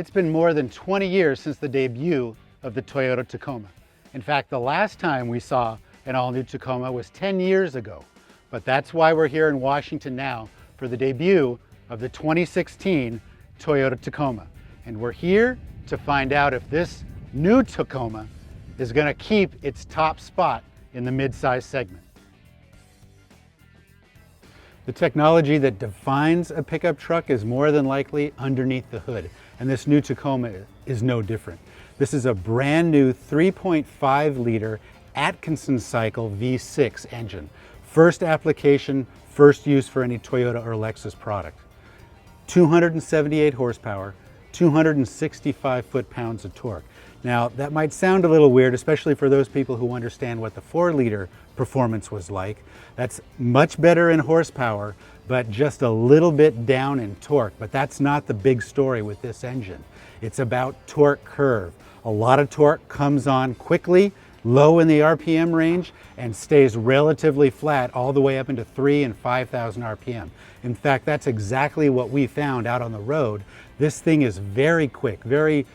It's been more than 20 years since the debut of the Toyota Tacoma. In fact, the last time we saw an all-new Tacoma was 10 years ago. But that's why we're here in Washington now for the debut of the 2016 Toyota Tacoma. And we're here to find out if this new Tacoma is going to keep its top spot in the mid-size segment. The technology that defines a pickup truck is more than likely underneath the hood, and this new Tacoma is no different. This is a brand new 3.5 liter Atkinson cycle V6 engine. First application, first use for any Toyota or Lexus product. 278 horsepower, 265 foot-pounds of torque. Now, that might sound a little weird, especially for those people who understand what the 4-liter performance was like. That's much better in horsepower, but just a little bit down in torque. But that's not the big story with this engine. It's about torque curve. A lot of torque comes on quickly, low in the RPM range, and stays relatively flat all the way up into 3,000 and 5,000 RPM. In fact, that's exactly what we found out on the road. This thing is very quick, very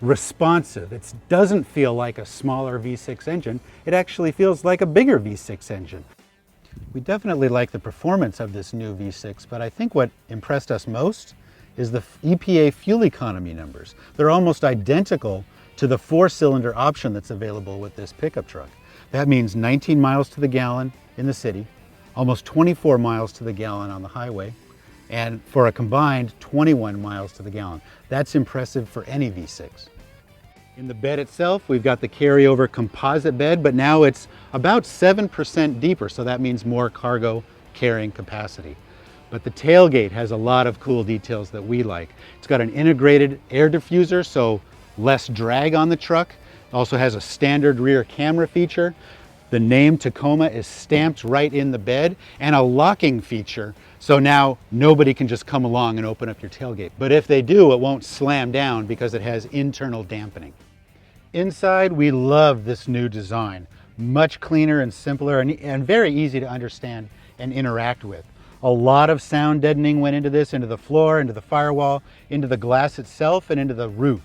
responsive. It doesn't feel like a smaller V6 engine. It actually feels like a bigger V6 engine. We definitely like the performance of this new V6, but I think what impressed us most is the EPA fuel economy numbers. They're almost identical to the 4-cylinder option that's available with this pickup truck. That means 19 miles to the gallon in the city, almost 24 miles to the gallon on the highway, and for a combined 21 miles to the gallon. That's impressive for any V6. In the bed itself, we've got the carryover composite bed, but now it's about 7% deeper, so that means more cargo carrying capacity. But the tailgate has a lot of cool details that we like. It's got an integrated air diffuser, so less drag on the truck. It also has a standard rear camera feature. The name Tacoma is stamped right in the bed, and a locking feature, so now nobody can just come along and open up your tailgate. But if they do, it won't slam down because it has internal dampening. Inside, we love this new design. Much cleaner and simpler and very easy to understand and interact with. A lot of sound deadening went into this, into the floor, into the firewall, into the glass itself, and into the roof.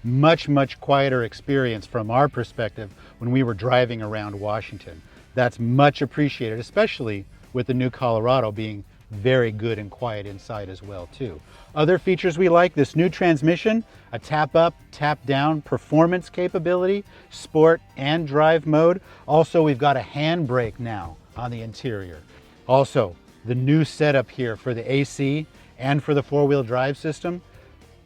Much quieter experience from our perspective when we were driving around Washington. That's much appreciated, especially with the new Colorado being very good and quiet inside as well too. Other features we like, this new transmission, a tap up, tap down performance capability, sport and drive mode. Also, we've got a handbrake now on the interior. Also, the new setup here for the AC and for the 4-wheel drive system.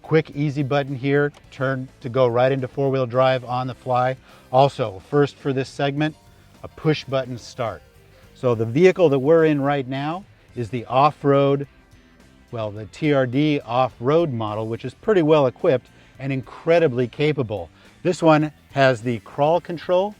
Quick, easy button here, turn to go right into 4-wheel drive on the fly. Also, first for this segment, a push button start. So the vehicle that we're in right now is the off-road, well, the TRD off-road model, which is pretty well equipped and incredibly capable. This one has the crawl control,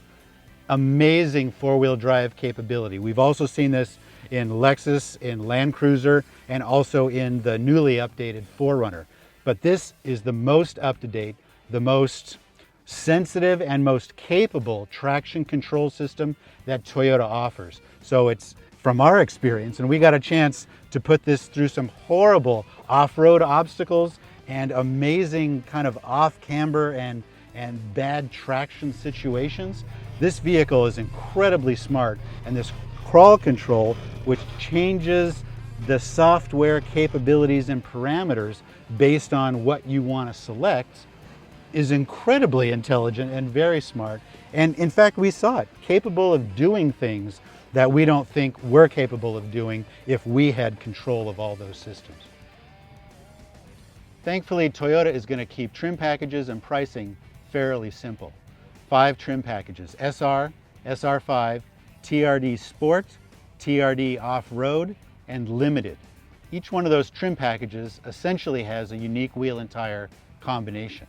amazing 4-wheel drive capability. We've also seen this in Lexus, in Land Cruiser, and also in the newly updated 4Runner. But this is the most up-to-date, the most sensitive and most capable traction control system that Toyota offers. So it's from our experience, and we got a chance to put this through some horrible off-road obstacles and amazing kind of off-camber and bad traction situations. This vehicle is incredibly smart, and this crawl control, which changes the software capabilities and parameters based on what you want to select, is incredibly intelligent and very smart. And in fact, we saw it, capable of doing things that we don't think we're capable of doing if we had control of all those systems. Thankfully, Toyota is going to keep trim packages and pricing fairly simple. 5 trim packages: SR, SR5, TRD Sport, TRD Off-Road, and Limited. Each one of those trim packages essentially has a unique wheel and tire combination.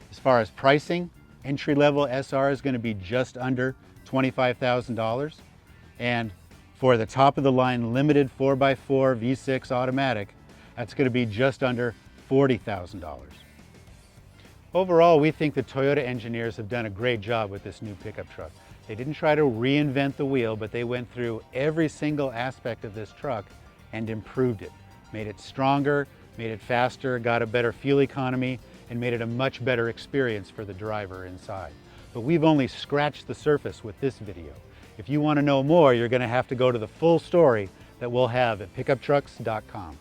As far as pricing, entry-level SR is going to be just under $25,000. And for the top-of-the-line Limited 4x4 V6 automatic, that's going to be just under $40,000. Overall, we think the Toyota engineers have done a great job with this new pickup truck. They didn't try to reinvent the wheel, but they went through every single aspect of this truck and improved it. Made it stronger, made it faster, got a better fuel economy, and made it a much better experience for the driver inside. But we've only scratched the surface with this video. If you want to know more, you're going to have to go to the full story that we'll have at pickuptrucks.com.